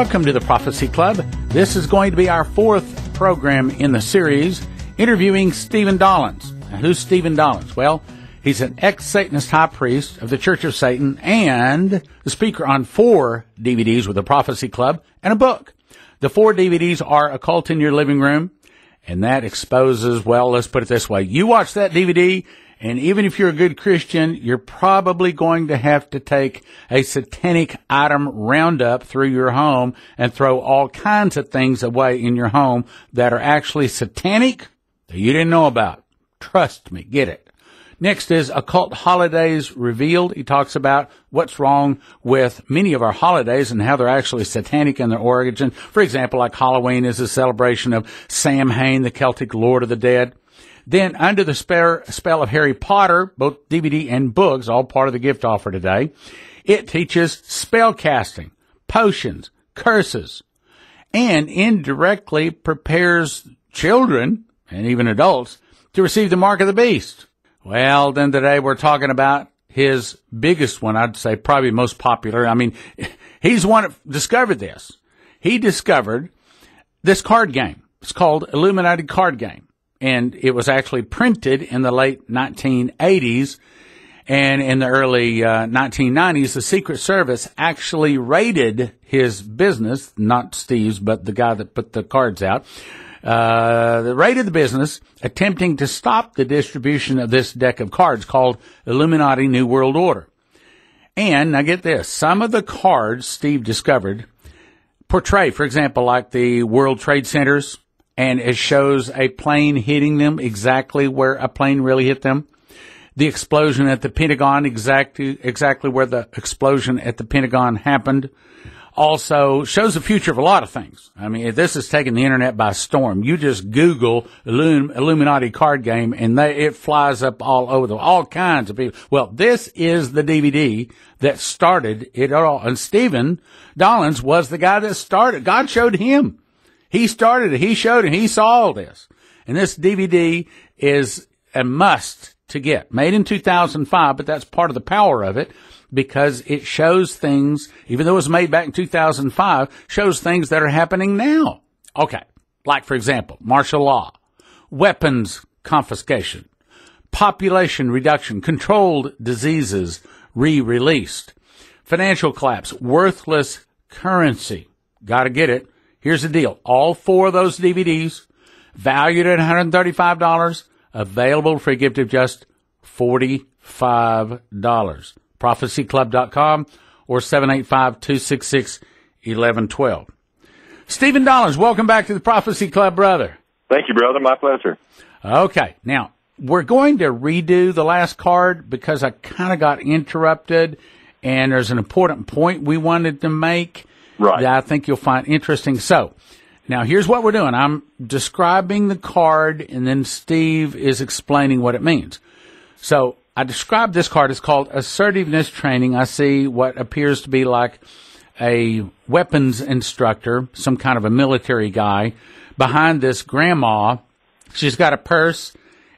Welcome to the Prophecy Club. This is going to be our fourth program in the series, interviewing Stephen Dollins. Now, who's Stephen Dollins? Well, he's an ex-Satanist high priest of the Church of Satan and the speaker on 4 DVDs with the Prophecy Club and a book. The 4 DVDs are A Cult in Your Living Room, and that exposes, well, let's put it this way. You watch that DVD, and even if you're a good Christian, you're probably going to have to take a satanic item roundup through your home and throw all kinds of things away in your home that are actually satanic that you didn't know about. Trust me, get it. Next is Occult Holidays Revealed. He talks about what's wrong with many of our holidays and how they're actually satanic in their origin. For example, like Halloween is a celebration of Samhain, the Celtic Lord of the Dead. Then, Under the Spell of Harry Potter, both DVD and books, all part of the gift offer today. It teaches spell casting, potions, curses, and indirectly prepares children, and even adults, to receive the mark of the beast. Well, then today we're talking about his biggest one, I'd say probably most popular. I mean, he's the one that discovered this. He discovered this card game. It's called Illuminati Card Game. And it was actually printed in the late 1980s, and in the early 1990s, the Secret Service actually raided his business, not Steve's, but the guy that put the cards out. They raided the business, attempting to stop the distribution of this deck of cards called Illuminati New World Order. And, now get this, some of the cards Steve discovered portray, for example, like the World Trade Centers, and it shows a plane hitting them exactly where a plane really hit them. The explosion at the Pentagon, exactly where the explosion at the Pentagon happened. Also shows the future of a lot of things. I mean, this is taking the internet by storm. You just Google Illuminati Card Game, and it flies up all over all kinds of people. Well, this is the DVD that started it all. And Stephen Dollins was the guy that started. God showed him. He started it. He showed it. He saw all this. And this DVD is a must to get. Made in 2005, but that's part of the power of it because it shows things, even though it was made back in 2005, shows things that are happening now. Okay. Like, for example, martial law, weapons confiscation, population reduction, controlled diseases re-released, financial collapse, worthless currency. Gotta get it. Here's the deal. All 4 of those DVDs, valued at $135, available for a gift of just $45. prophecyclub.com or 785-266-1112. Stephen Dollins, welcome back to the Prophecy Club, brother. Thank you, brother. My pleasure. Okay. Now, we're going to redo the last card because I kind of got interrupted, and there's an important point we wanted to make. Right. That I think you'll find interesting. So, now here's what we're doing. I'm describing the card, and then Steve is explaining what it means. So, I described this card. It's called Assertiveness Training. I see what appears to be like a weapons instructor, some kind of a military guy. Behind this grandma, she's got a purse,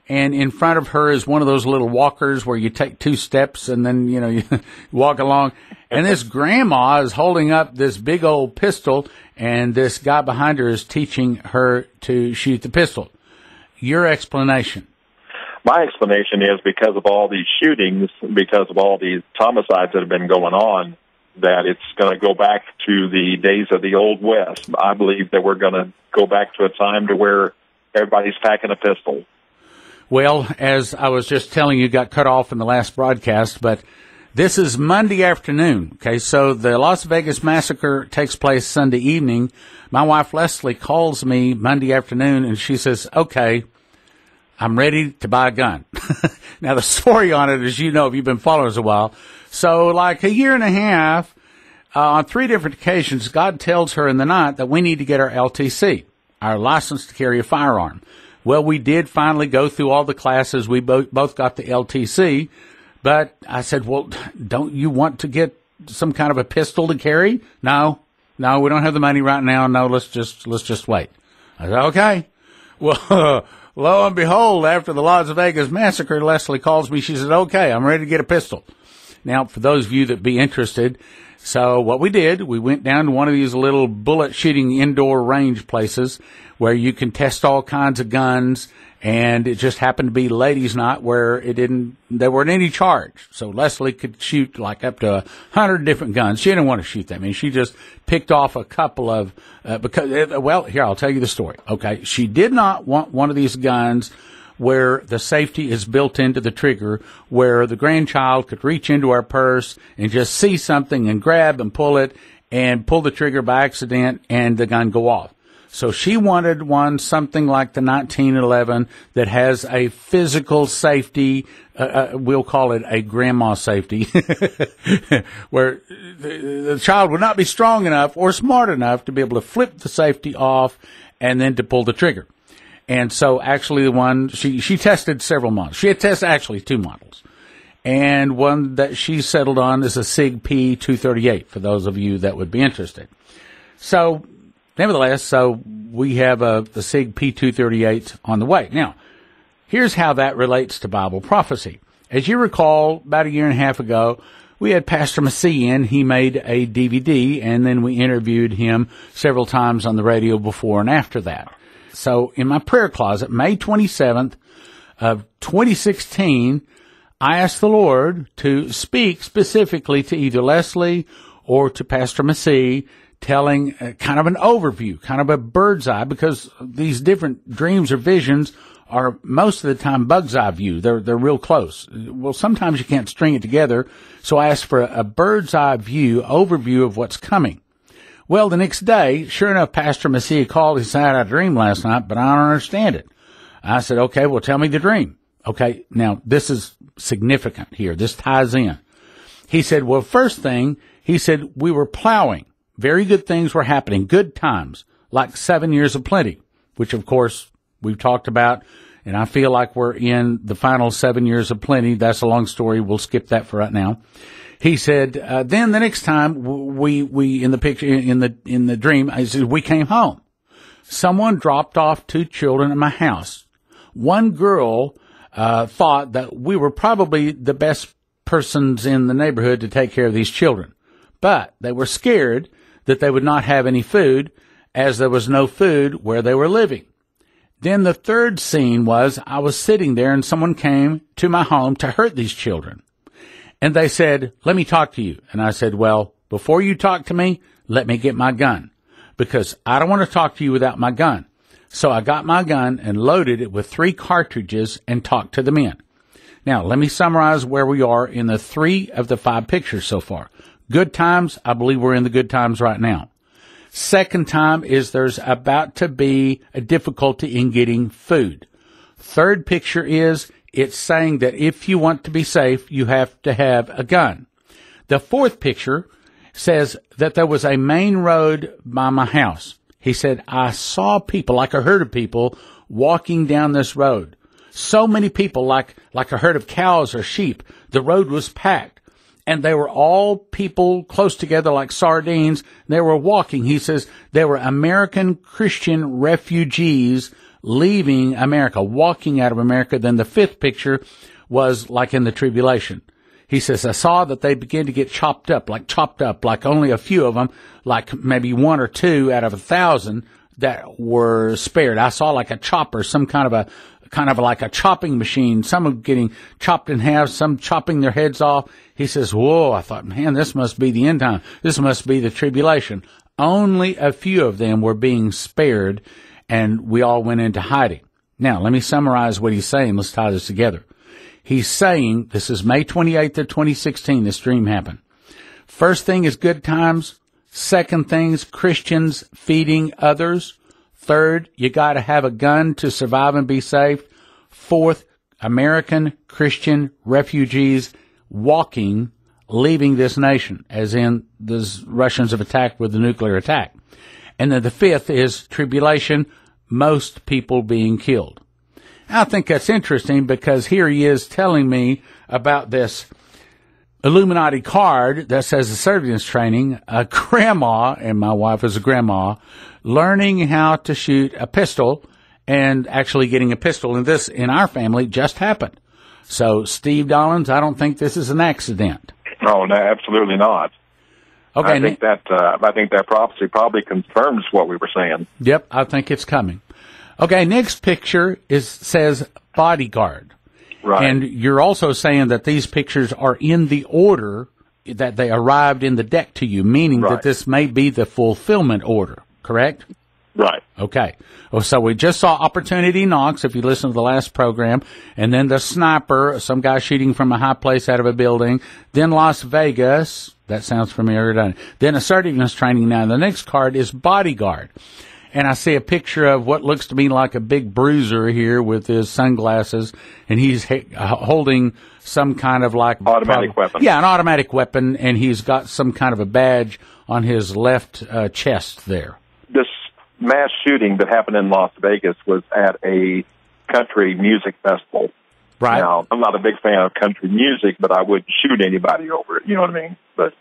and in front of her is one of those little walkers where you take 2 steps and then, you walk along. And this grandma is holding up this big old pistol, and this guy behind her is teaching her to shoot the pistol. Your explanation? My explanation is because of all these shootings, because of all these homicides that have been going on, that it's going to go back to the days of the Old West. I believe that we're going to go back to a time to where everybody's packing a pistol. Well, as I was just telling you, got cut off in the last broadcast, but this is Monday afternoon, okay? So the Las Vegas massacre takes place Sunday evening. My wife, Leslie, calls me Monday afternoon, and she says, okay, I'm ready to buy a gun. Now, the story on it, as you know, if you've been following us a while, so like a year and a half, on 3 different occasions, God tells her in the night that we need to get our LTC, our license to carry a firearm. Well, we did finally go through all the classes. We both got the LTC. But I said, well, don't you want to get some kind of a pistol to carry? No, we don't have the money right now. No, let's just wait. I said, okay. Well, lo and behold, after the Las Vegas massacre, Leslie calls me. She said, okay, I'm ready to get a pistol. Now, for those of you that be interested, so what we did, we went down to one of these little bullet shooting indoor range places where you can test all kinds of guns, and it just happened to be ladies' night where there weren't any charge. So Leslie could shoot like up to 100 different guns. She didn't want to shoot that many. She just picked off a couple of, here, I'll tell you the story. Okay. She did not want one of these guns where the safety is built into the trigger, where the grandchild could reach into our purse and just see something and grab and pull it and pull the trigger by accident and the gun go off. So she wanted one, something like the 1911 that has a physical safety, we'll call it a grandma safety, where the child would not be strong enough or smart enough to be able to flip the safety off and then to pull the trigger. And so actually the one, she tested several models. She had tested actually 2 models. And one that she settled on is a SIG P238, for those of you that would be interested. So, nevertheless, so we have the SIG P238 on the way. Now, here's how that relates to Bible prophecy. As you recall, about a year and a half ago, we had Pastor Massey in. He made a DVD, and then we interviewed him several times on the radio before and after that. So in my prayer closet, May 27th of 2016, I asked the Lord to speak specifically to either Leslie or to Pastor Massey, telling kind of an overview, kind of a bird's eye, because these different dreams or visions are most of the time bug's eye view. They're real close. Well, sometimes you can't string it together. So I asked for a bird's eye view, overview of what's coming. Well, the next day, sure enough, Pastor Massey called. He said, I had a dream last night, but I don't understand it. I said, okay, well, tell me the dream. Okay, now this is significant here. This ties in. He said, well, first thing, he said, we were plowing. Very good things were happening, good times, like 7 years of plenty, which, of course, we've talked about, and I feel like we're in the final 7 years of plenty. That's a long story. We'll skip that for right now. He said, then the next time we in the picture, in the dream, I said, we came home. Someone dropped off 2 children at my house. One girl, thought that we were probably the best persons in the neighborhood to take care of these children, but they were scared that they would not have any food, as there was no food where they were living. Then the third scene was I was sitting there and someone came to my home to hurt these children. And they said, let me talk to you. And I said, well, before you talk to me, let me get my gun, because I don't want to talk to you without my gun. So I got my gun and loaded it with 3 cartridges and talked to the men. Now, let me summarize where we are in the 3 of the 5 pictures so far. Good times, I believe we're in the good times right now. Second time is there's about to be a difficulty in getting food. Third picture is it's saying that if you want to be safe, you have to have a gun. The fourth picture says that there was a main road by my house. He said, I saw people, like a herd of people, walking down this road. So many people, like a herd of cows or sheep. The road was packed. And they were all people close together like sardines. They were walking. He says they were American Christian refugees leaving America, walking out of America. Then the fifth picture was like in the tribulation. He says, I saw that they began to get chopped up, like only a few of them, like maybe 1 or 2 out of 1,000 that were spared. I saw like a chopper, some kind of like a chopping machine, some getting chopped in half, some chopping their heads off. He says, whoa, I thought, man, this must be the end time. This must be the tribulation. Only a few of them were being spared, and we all went into hiding. Now, let me summarize what he's saying. Let's tie this together. He's saying, this is May 28th of 2016, this dream happened. First thing is good times. Second thing's Christians feeding others. Third, you got to have a gun to survive and be safe. Fourth, American Christian refugees walking, leaving this nation, as in the Russians have attacked with the nuclear attack. And then the fifth is tribulation, most people being killed. I think that's interesting because here he is telling me about this Illuminati card that says assertiveness training, a grandma, and my wife is a grandma, learning how to shoot a pistol and actually getting a pistol. And this, in our family, just happened. So, Steve Dollins, I don't think this is an accident. Oh, no, absolutely not. Okay, I think that prophecy probably confirms what we were saying. Yep, I think it's coming. Okay, next picture says bodyguard. Right. And you're also saying that these pictures are in the order that they arrived in the deck to you, meaning that this may be the fulfillment order, correct? Right. Okay. So we just saw Opportunity Knocks, if you listen to the last program, and then the Sniper, some guy shooting from a high place out of a building, then Las Vegas. That sounds familiar, doesn't it? Then Assertiveness Training. Now, the next card is Bodyguard. And I see a picture of what looks to me like a big bruiser here with his sunglasses, and he's holding some kind of like automatic weapon. Yeah, an automatic weapon, and he's got some kind of a badge on his left chest there. This mass shooting that happened in Las Vegas was at a country music festival. Right. Now, I'm not a big fan of country music, but I wouldn't shoot anybody over it. You know what I mean? But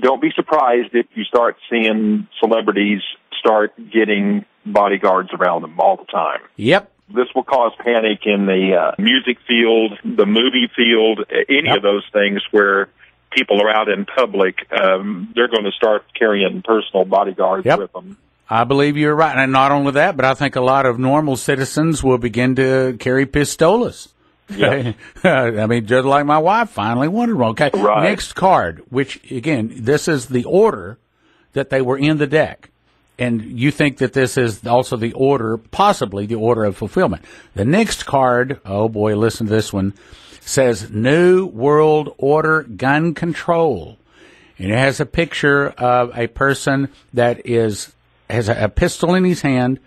don't be surprised if you start seeing celebrities start getting bodyguards around them all the time. Yep. This will cause panic in the music field, the movie field, any of those things where people are out in public. They're going to start carrying personal bodyguards with them. I believe you're right. And not only that, but I think a lot of normal citizens will begin to carry pistolas. Yes. I mean, just like my wife finally wanted one. Okay. Right. Next card, which, again, this is the order that they were in the deck. And you think that this is also the order, possibly the order of fulfillment. The next card, oh boy, listen to this one, says New World Order Gun Control. And it has a picture of a person that has a pistol in his hand,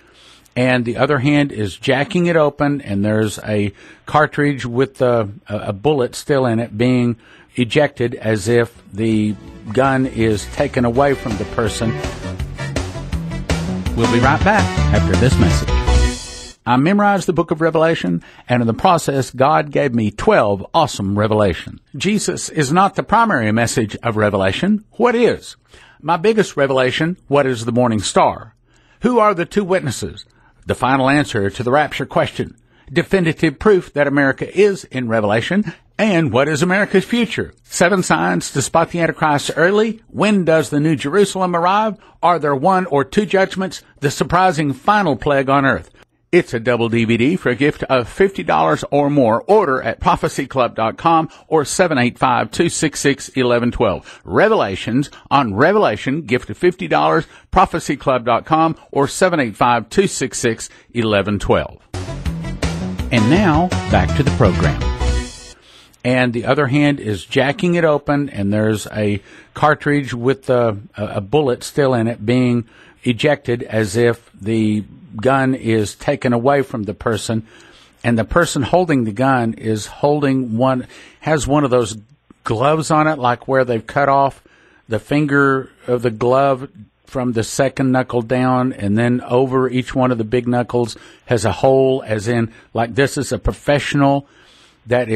and the other hand is jacking it open, and there's a cartridge with a bullet still in it being ejected as if the gun is taken away from the person. We'll be right back after this message. I memorized the book of Revelation, and in the process, God gave me 12 awesome revelations. Jesus is not the primary message of Revelation. What is? My biggest revelation, what is the morning star? Who are the two witnesses? The final answer to the rapture question. Definitive proof that America is in Revelation. And what is America's future? 7 signs to spot the Antichrist early. When does the New Jerusalem arrive? Are there 1 or 2 judgments? The surprising final plague on earth. It's a double DVD for a gift of $50 or more. Order at prophecyclub.com or 785-266-1112. Revelations on Revelation, gift of $50, prophecyclub.com or 785-266-1112. And now, back to the program. And the other hand is jacking it open, and there's a cartridge with a bullet still in it being ejected as if the gun is taken away from the person, and the person holding the gun has one of those gloves on it, like where they've cut off the finger of the glove from the second knuckle down, and then over each one of the big knuckles has a hole, as in, like, this is a professional that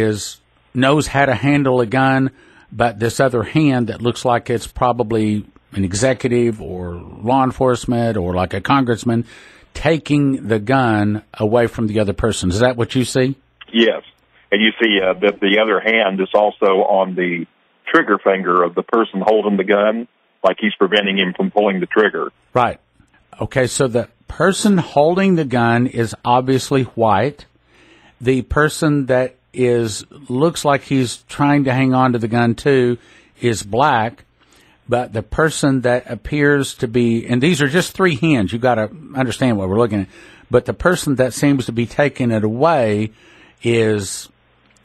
knows how to handle a gun, but this other hand that looks like it's probably an executive or law enforcement or like a congressman taking the gun away from the other person. Is that what you see? Yes. And you see that the other hand is also on the trigger finger of the person holding the gun, like he's preventing him from pulling the trigger. Right. Okay, so the person holding the gun is obviously white. The person that looks like he's trying to hang on to the gun too is black. But the person that appears to be, and these are just 3 hands, you've got to understand what we're looking at, but the person that seems to be taking it away is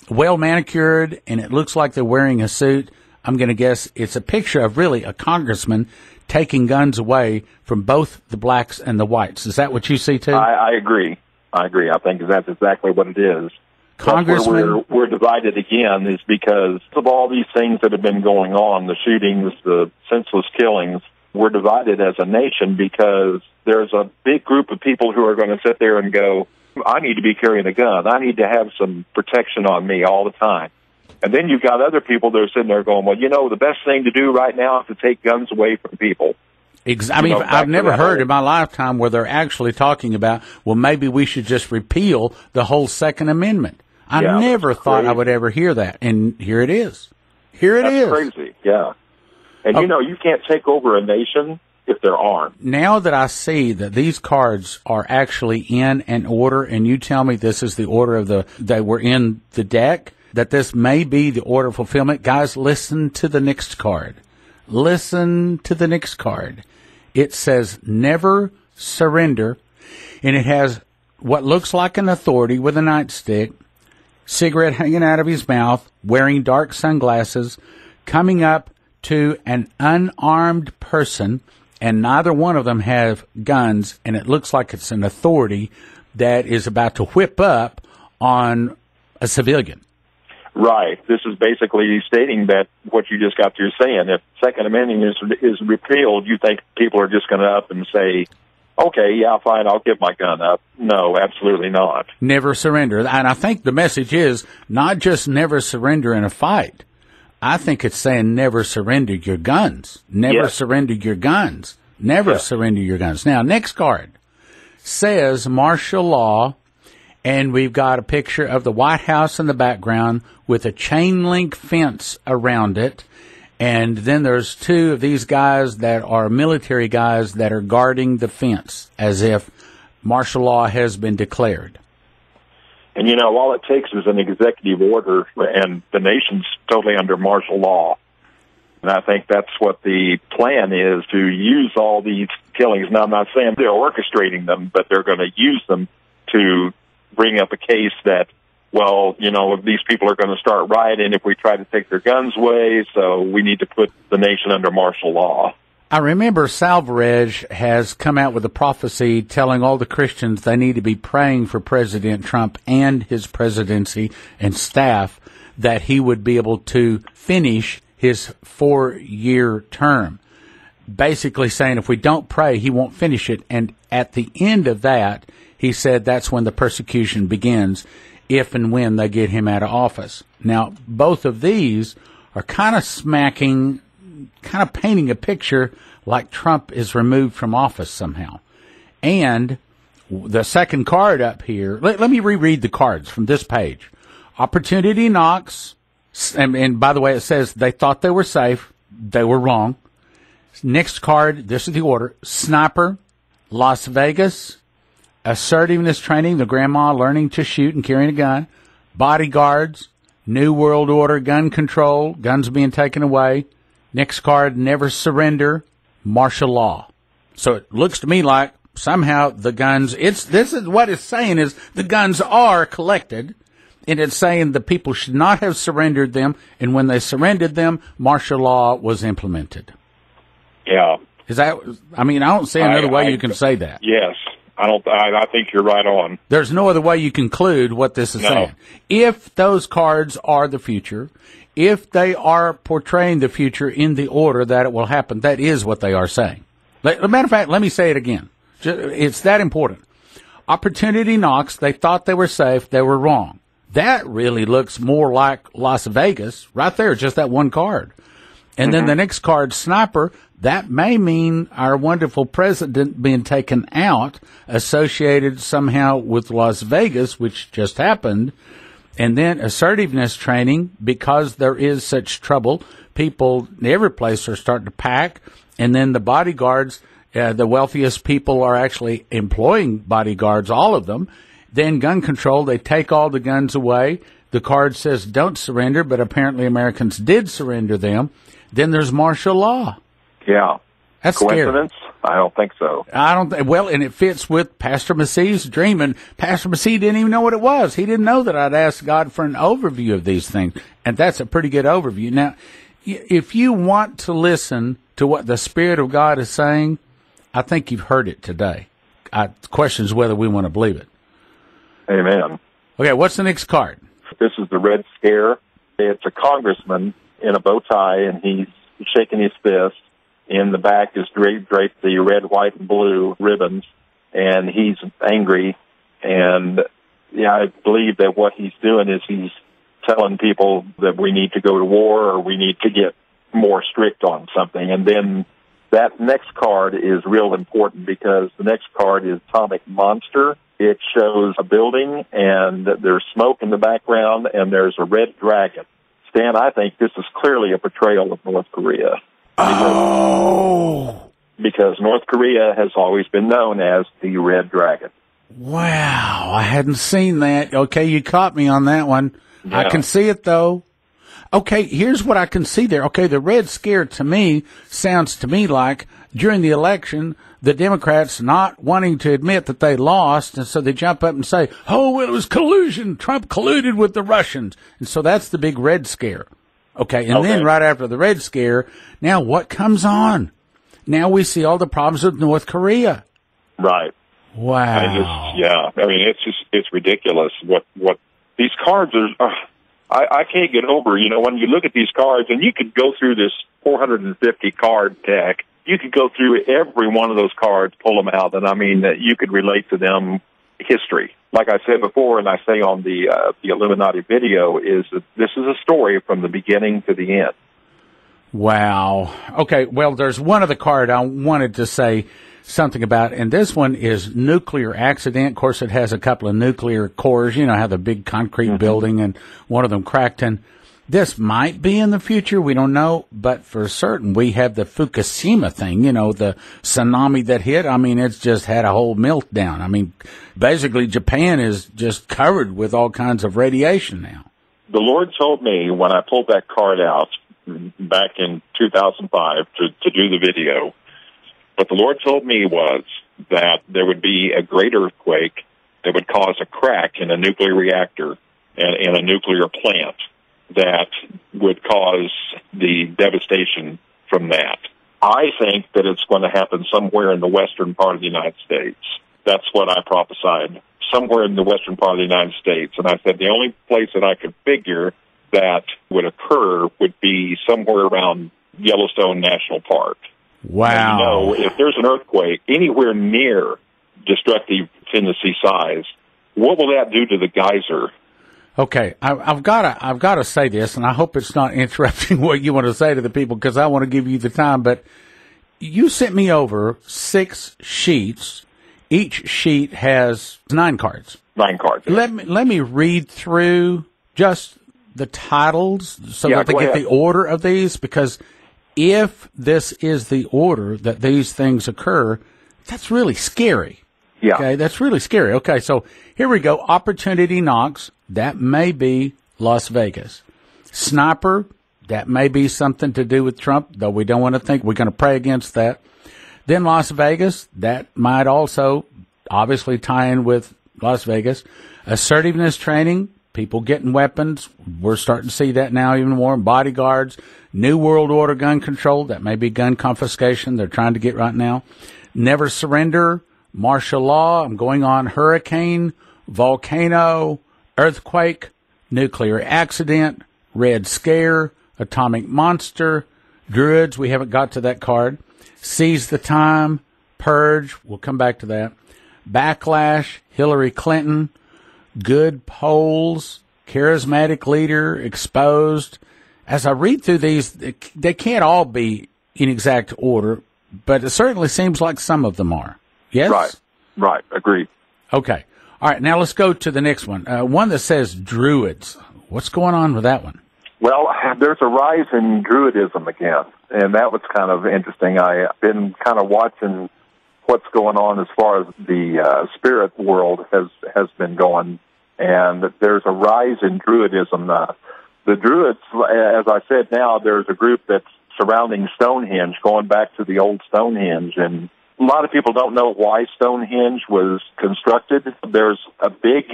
well manicured, and it looks like they're wearing a suit. I'm going to guess it's a picture of really a congressman taking guns away from both the blacks and the whites. Is that what you see too? I agree. I think that's exactly what it is. Congressman, we're divided again is because of all these things that have been going on, the shootings, the senseless killings. We're divided as a nation because there's a big group of people who are going to sit there and go, I need to be carrying a gun. I need to have some protection on me all the time. And then you've got other people that are sitting there going, well, the best thing to do right now is to take guns away from people. I've never heard in my lifetime where they're actually talking about, well, maybe we should just repeal the whole Second Amendment. I never thought I would ever hear that, and here it is. That's crazy, yeah. And, you can't take over a nation if they're armed. Now that I see that these cards are actually in an order, and you tell me this is the order they were in the deck, that this may be the order of fulfillment, guys, listen to the next card. Listen to the next card. It says, never surrender, and it has what looks like an authority with a nightstick, cigarette hanging out of his mouth, wearing dark sunglasses, coming up to an unarmed person, and neither one of them have guns, and it looks like it's an authority that is about to whip up on a civilian. Right. This is basically stating that what you just got through saying. If Second Amendment is repealed, you think people are just going to up and say, okay, yeah, fine, I'll give my gun up. No, absolutely not. Never surrender. And I think the message is not just never surrender in a fight. I think it's saying never surrender your guns. Never surrender your guns. Never surrender your guns. Now, next card says martial law, and we've got a picture of the White House in the background with a chain link fence around it. And then there's two of these guys that are military guys that are guarding the fence as if martial law has been declared. And, all it takes is an executive order, and the nation's totally under martial law. And I think that's what the plan is, to use all these killings. Now, I'm not saying they're orchestrating them, but they're going to use them to bring up a case that, if these people are going to start rioting if we try to take their guns away, so we need to put the nation under martial law. I remember Salvarez has come out with a prophecy telling all the Christians they need to be praying for President Trump and his presidency and staff that he would be able to finish his 4-year term. Basically saying if we don't pray, he won't finish it. And at the end of that, he said that's when the persecution begins, if and when they get him out of office. Now, both of these are kind of painting a picture like Trump is removed from office somehow. And the second card up here, let me reread the cards from this page. Opportunity knocks, and by the way, it says they thought they were safe. They were wrong. Next card, this is the order. Sniper, Las Vegas, assertiveness training, the grandma learning to shoot and carrying a gun, bodyguards, New World Order, gun control, guns being taken away. Next card, never surrender, martial law. So it looks to me like somehow the guns, this is what it's saying is the guns are collected, and it's saying the people should not have surrendered them, and when they surrendered them, martial law was implemented. Yeah. Is that, I don't see another way you can say that. Yes. I think you're right on. There's no other way you conclude what this is saying. If those cards are the future, if they are portraying the future in the order that it will happen, that is what they are saying. As a matter of fact, let me say it again. It's that important. Opportunity knocks. They thought they were safe. They were wrong. That really looks more like Las Vegas right there, just that one card. And then the next card, sniper, that may mean our wonderful president being taken out, associated somehow with Las Vegas, which just happened. And then assertiveness training, because there is such trouble, people in every place are starting to pack. And then the bodyguards, the wealthiest people are actually employing bodyguards, all of them. Then gun control, they take all the guns away. The card says don't surrender, but apparently Americans did surrender them. Then there's martial law. Yeah. That's coincidence? Scary. I don't think so. Well, and it fits with Pastor Massey's dream, and Pastor Massey didn't even know what it was. He didn't know that I'd asked God for an overview of these things, and that's a pretty good overview. Now, if you want to listen to what the Spirit of God is saying, I think you've heard it today. The question is whether we want to believe it. Amen. Okay, what's the next card? This is the Red Scare. It's a congressman in a bow tie, and he's shaking his fist. In the back is draped the red, white, and blue ribbons, and he's angry. And I believe that what he's doing is he's telling people that we need to go to war or we need to get more strict on something. And then that next card is real important because the next card is Atomic Monster. It shows a building, and there's smoke in the background, and there's a red dragon. Stan, I think this is clearly a portrayal of North Korea. Oh! Because North Korea has always been known as the Red Dragon. Wow, I hadn't seen that. Okay, you caught me on that one. Yeah. I can see it, though. Okay, here's what I can see there. Okay, the Red Scare to me sounds to me like during the election, the Democrats not wanting to admit that they lost, and so they jump up and say, oh, well, it was collusion. Trump colluded with the Russians. And so that's the big Red Scare. Okay, and then right after the Red Scare, now what comes on? Now we see all the problems with North Korea. Right. Wow. It's ridiculous what these cards are. I can't get over, when you look at these cards, and you could go through this 450 card deck, you could go through every one of those cards, pull them out, and you could relate to them history. Like I said before, and I say on the Illuminati video, is that this is a story from the beginning to the end. Wow. Okay, well, there's one other card I wanted to say something about, and this one is nuclear accident. Of course, it has a couple of nuclear cores. You know how the big concrete building, and one of them cracked. And this might be in the future. We don't know, but for certain, we have the Fukushima thing, the tsunami that hit. It's just had a whole meltdown. Basically, Japan is just covered with all kinds of radiation now. The Lord told me when I pulled that card out back in 2005 to do the video, what the Lord told me was that there would be a great earthquake that would cause a crack in a nuclear reactor and in a nuclear plant that would cause the devastation from that. I think that it's going to happen somewhere in the western part of the United States. That's what I prophesied, somewhere in the western part of the United States. And I said the only place that I could figure that would occur would be somewhere around Yellowstone National Park. Wow. And, if there's an earthquake anywhere near destructive Tennessee size, what will that do to the geyser? Okay, I've got to say this, and I hope it's not interrupting what you want to say to the people, because I want to give you the time. But you sent me over 6 sheets. Each sheet has 9 cards. 9 cards. Yeah. Let me read through just the titles so that they get the order of these, because if this is the order that these things occur, that's really scary. Yeah. Okay, that's really scary. Okay, so here we go. Opportunity knocks. That may be Las Vegas. Sniper. That may be something to do with Trump, though we don't want to think. We're going to pray against that. Then Las Vegas. That might also obviously tie in with Las Vegas. Assertiveness training. People getting weapons. We're starting to see that now even more. Bodyguards. New World Order gun control. That may be gun confiscation they're trying to get right now. Never surrender. Martial law. I'm going on hurricane, volcano, earthquake, nuclear accident, Red Scare, atomic monster, druids. We haven't got to that card. Seize the time, purge. We'll come back to that. Backlash, Hillary Clinton, good polls, charismatic leader, exposed. As I read through these, they can't all be in exact order, but it certainly seems like some of them are. Yes? Right. Agreed. Okay. All right, now let's go to the next one. One that says druids. What's going on with that one? Well, there's a rise in druidism again, and that was kind of interesting. I've been kind of watching what's going on as far as the spirit world has been going, and there's a rise in druidism. The Druids, as I said now, there's a group that's surrounding Stonehenge, going back to the old Stonehenge, and a lot of people don't know why Stonehenge was constructed. There's a big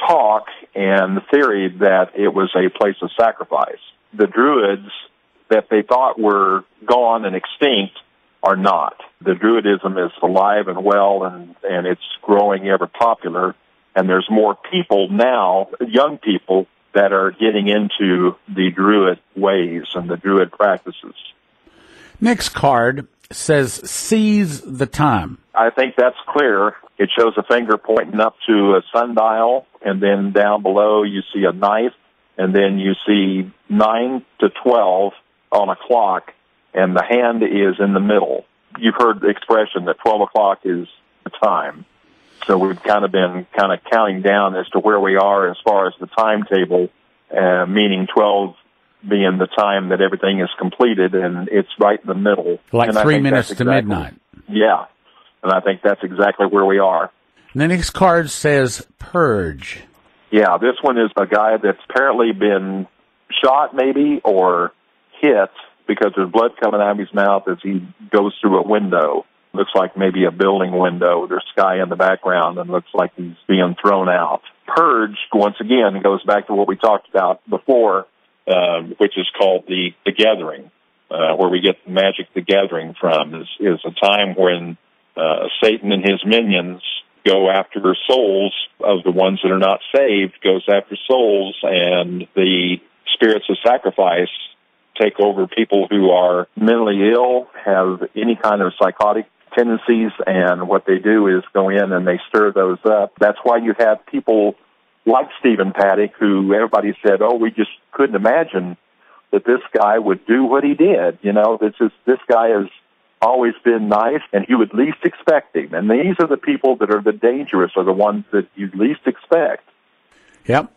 talk and theory that it was a place of sacrifice. The Druids that they thought were gone and extinct are not. The Druidism is alive and well, and it's growing ever popular, and there's more people now, young people, that are getting into the Druid ways and the Druid practices. Next card says seize the time. I think that's clear. It shows a finger pointing up to a sundial, and then down below you see a knife, and then you see 9 to 12 on a clock, and the hand is in the middle. You've heard the expression that 12 o'clock is the time. So we've kind of been counting down as to where we are as far as the timetable, meaning 12 being the time that everything is completed, and it's right in the middle. Like 3 minutes to midnight. Yeah, and I think that's exactly where we are. And the next card says Purge. Yeah, this one is a guy that's apparently been shot maybe or hit because there's blood coming out of his mouth as he goes through a window. Looks like maybe a building window. There's sky in the background and looks like he's being thrown out. Purge, once again, goes back to what we talked about before, which is called the Gathering, where we get Magic the Gathering from, is a time when Satan and his minions go after souls of the ones that are not saved, goes after souls, and the spirits of sacrifice take over people who are mentally ill, have any kind of psychotic tendencies, and what they do is go in and they stir those up. That's why you have people like Stephen Paddock, who everybody said, oh, we just couldn't imagine that this guy would do what he did. You know, this guy has always been nice, and you would least expect him. And these are the people that are the dangerous, are the ones that you least expect. Yep.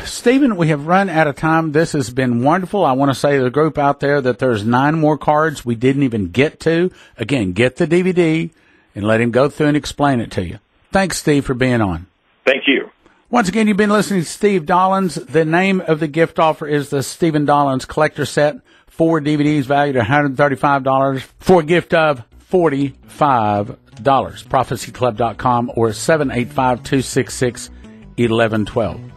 Stephen, we have run out of time. This has been wonderful. I want to say to the group out there that there's 9 more cards we didn't even get to. Again, get the DVD and let him go through and explain it to you. Thanks, Steve, for being on. Thank you. Once again, you've been listening to Steve Dollins. The name of the gift offer is the Stephen Dollins Collector Set. 4 DVDs valued at $135 for a gift of $45. prophecyclub.com or 785-266-1112.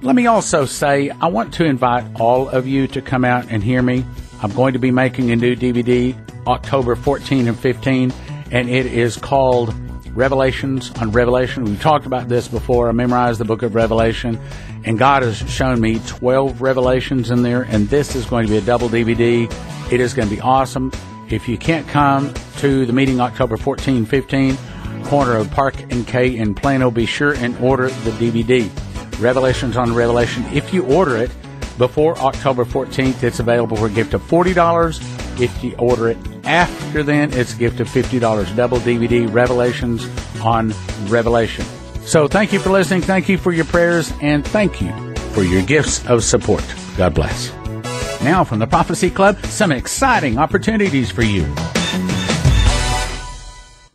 Let me also say, I want to invite all of you to come out and hear me. I'm going to be making a new DVD October 14 and 15, and it is called Revelations on Revelation. We've talked about this before. I memorized the book of Revelation, and God has shown me 12 revelations in there, and this is going to be a double DVD. It is going to be awesome. If you can't come to the meeting October 14, 15, corner of Park and K in Plano, be sure and order the DVD. Revelations on Revelation. If you order it before October 14th, it's available for a gift of $40. If you order it after then, it's a gift of $50. Double DVD, Revelations on Revelation. So thank you for listening. Thank you for your prayers. And thank you for your gifts of support. God bless. Now from the Prophecy Club, some exciting opportunities for you.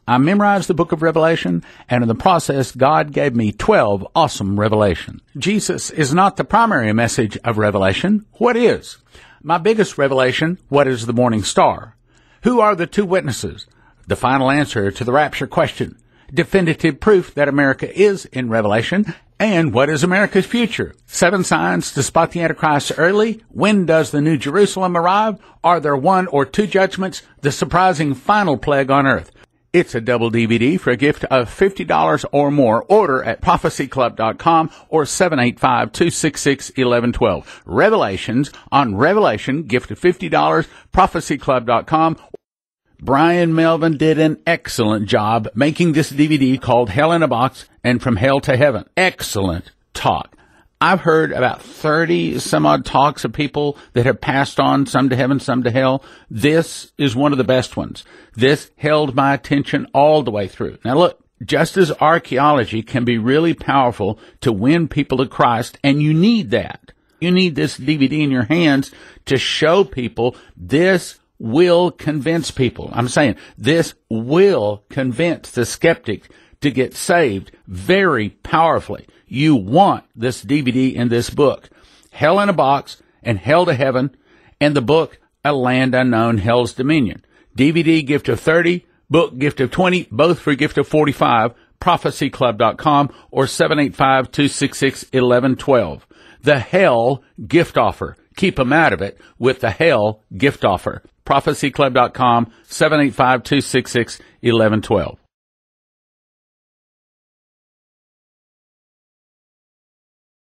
I memorized the book of Revelation, and in the process, God gave me 12 awesome revelations. Jesus is not the primary message of Revelation. What is? My biggest revelation, what is the morning star? Who are the 2 witnesses? The final answer to the rapture question. Definitive proof that America is in Revelation. And what is America's future? 7 signs to spot the Antichrist early. When does the New Jerusalem arrive? Are there 1 or 2 judgments? The surprising final plague on earth. It's a double DVD for a gift of $50 or more. Order at prophecyclub.com or 785-266-1112. Revelations on Revelation, gift of $50, prophecyclub.com. Brian Melvin did an excellent job making this DVD called Hell in a Box and From Hell to Heaven. Excellent talk. I've heard about 30 some odd talks of people that have passed on, some to heaven, some to hell. This is one of the best ones. This held my attention all the way through. Now look, just as archaeology can be really powerful to win people to Christ, and you need that. You need this DVD in your hands to show people this will convince people. I'm saying this will convince the skeptic to get saved very powerfully. You want this DVD and this book, Hell in a Box and Hell to Heaven, and the book, A Land Unknown, Hell's Dominion. DVD gift of $30, book gift of $20, both for a gift of $45, prophecyclub.com or 785-266-1112. The Hell gift offer. Keep them out of it with the Hell gift offer. prophecyclub.com, 785-266-1112.